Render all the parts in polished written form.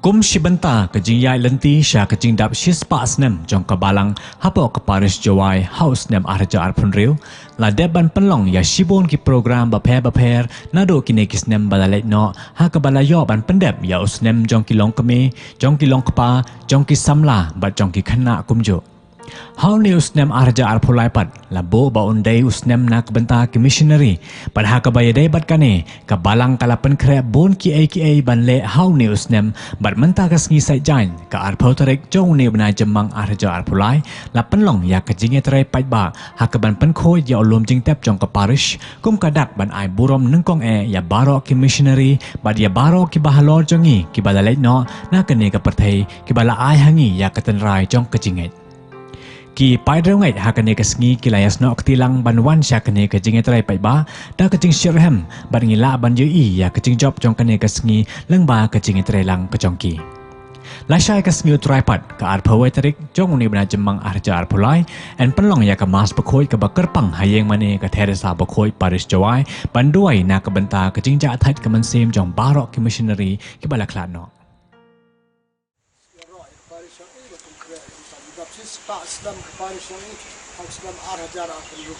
Kum Shibynta ke Jingiaid Lynti sya ke jingdap Shispa Snem Jong ke balang hapo ke Parish Jowai House Snem arja arpun riu la deban penlong ya SHIBUN ki program baper nado kini ki Snem balalek no ha ke balayo ban pendep ya Snem jong ki long keme jong ki long kepa jong ki samla bat jong ki khana kumjo Hau ni Snem arja arpulai pat labo ba undai Snem nak benta ki Missionary padha ka bayadai bat kane ka balang kalapan kre bon ki ai ban le hau ni Snem bat menta ka sngi sai jan ka arpau tarik jong ni bena jemang arja arpulai la penlong ya ka jinge trai pat ba ha ka ban pen khoi ya ulum jing tep jong ka parish kum ka dak ban ai burom nengkong ya baro ki Missionary bat ya baro ki bahalor jongi ki balalai no na kane ka perthai ki bala ai hangi ya ka tenrai jong ka Jingiaid ki paidrongai hakane kesngi kilayas no ktilang banwan syakane ke jingetrai paiba da kecing syirhem ban ngila ban yei ya kecing job jong kane kesngi lengba ke jingetrai lang ke jongki lasai kesngi utraipat ke arpawai tarik jong ni bena jemang arja arpulai en penlong ya ke mas bekoi ke bakerpang hayeng mane ke Theresa bekoi Parish Jowai banduai na ke benta ke jingja athait ke mensim jong barok ki Missionary ki balaklatno Pak Snem Parish Jowai House Snem arhajara penduduk.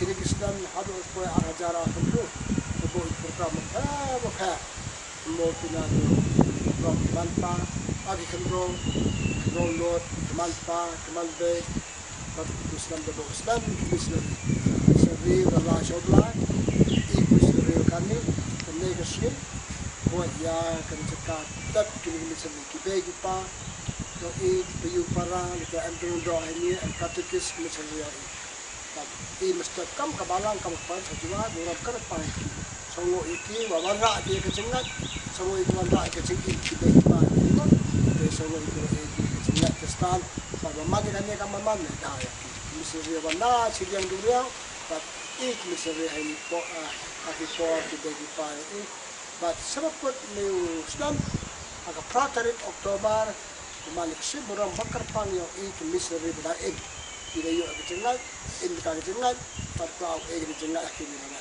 Kini Snem harus boleh arhajara penduduk. Untuk program apa? Mau pinatu program Manta, agi kontrol load Manta, Kemalbe. Tapi Snem dulu Snem Missionary. Missionary adalah KHUBLEI. Missionary kami kami kesini. Buat ya kami cakap tetap kini Missionary kita kita. Doi piyu para kita ambil doa ini katekis Missionary tapi mesti kam kabalang kam pan sajua buram kerpan songo iki wawara dia kecengat songo itu wawara kecengit kita kita songo itu kecengat kestan pada mati kan dia kam man dah ya Missionary wana siang duriau tapi Missionary ini po akipor kita kita ini but sebab new Snem agak pratarik Oktober Malik si buram bakar pang yang itu Missionary pada tidak yuk kecengat, indikasi kecengat, patau kecengat akhirnya mana.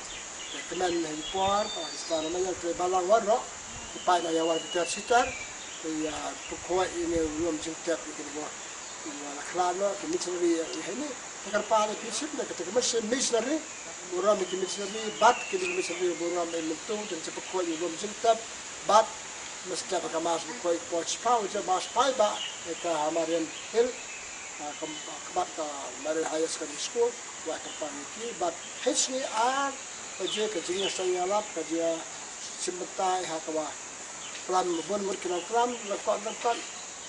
Kemen hipor, Pakistan namanya terbalang warok, PYNI yang warga tersitar, ya pokok ini belum jengket begini buat. Mana kelana Missionary ini bakar pang prinsip nak kata Missionary, buram Missionary, bat kini Missionary buram menentu dan sepokok ini belum jengket, bat mesti pakai mas bukai coach power je mas paiba ke hamaran hill kebat ke dari high school buat company ki but HANGNE kerja kerja saya lap kerja Shibynta hakwa plan bon mungkin plan lekot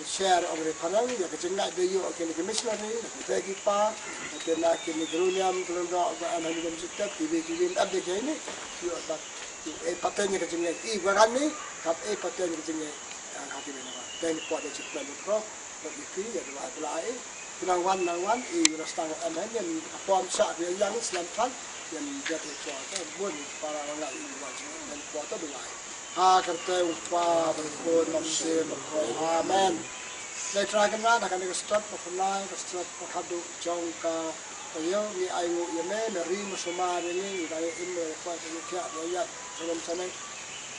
share over panang ya kerja nak dia kini Missionary bagi pa kena kini gruniam kelenda anak dalam sektor TV update ini yo but patenya kejengai barani kap patenya kejengai hati mana dan kuat dia cipta pro begitu ya dua penangwan rastang ananya form sak dia yang selamat yang jadi kuat pun para orang ini wajib dan kuat dua kata upa berpun masih amen letrakan lah akan start penai start hadu Jong ka Tayo ni ayo yame meri musuma ni dari ini kuat ni kia bayat dalam sana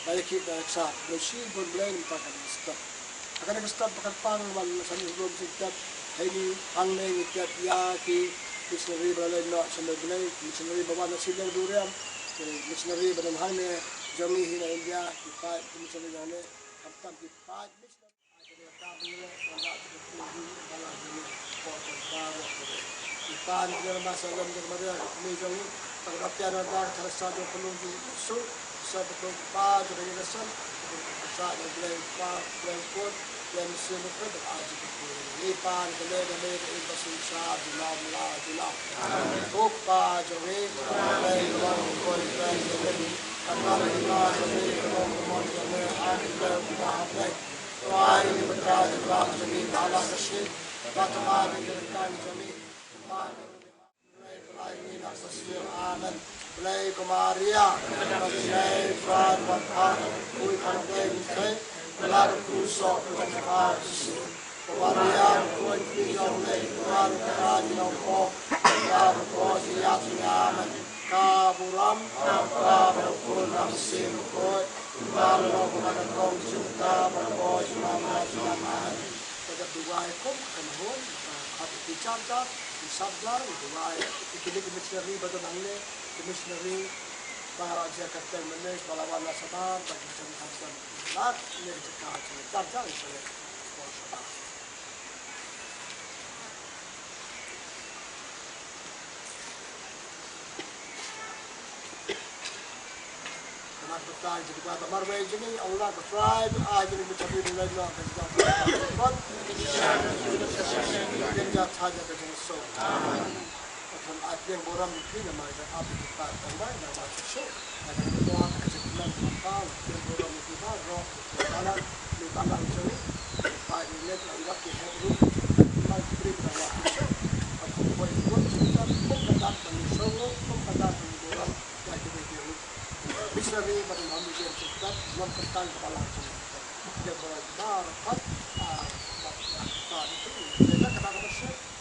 baik kita sah SHIBUN blend pakai stop akan stop pakai pang wan sana belum siap ini HANGNE ni kia ya ki Missionary berlain nak sana blend Missionary bawa nasi yang durian Missionary berlain HANGNE Jong hina India kita Missionary yang ni hamtam kita Missionary ada Ipan dalam bahasa dalam Jerman Mejong pengertian ada THERESA'S penunggu su sebetulnya pa jadi lesson saat yang pun yang sebetulnya berarti Ipan kemudian investasi sah dilam hook pa jadi orang koi jadi karena jadi orang jadi ada bahaya wah ini betul jadi alas sih bagaimana dengan jadi Amen. Play Maria, play Fran Bapa, we can play play, Lord Kuso, Maria, we can play Fran Karino, Lord Kuso, Amen. Kaburam, Kaburam Sim, Balo kepada kaum Shibynta berboy selama selama pada Dubai kom kenhon ada dicatat disablar Dubai ikili Missionary pada nangle Missionary para aja kata meneh balawan sabar bagi jangkaan lat ini cekak cekak itu bertanya jadi kata marway jadi Allah bertry jadi mencari nilai lah kerja kan kerja saja kerja so akan ada yang orang mungkin nama itu apa kita tambah nama so ada doa kejutan akal yang orang mungkin roh dalam di dalam sini pak ini lagi lagi hebru lagi beri nama aku boleh buat kita pembatas manusia pembatas orang lagi begitu Missionary pada nama dia cepat mempertahankan kepala dia berbar kat itu dia kata apa sih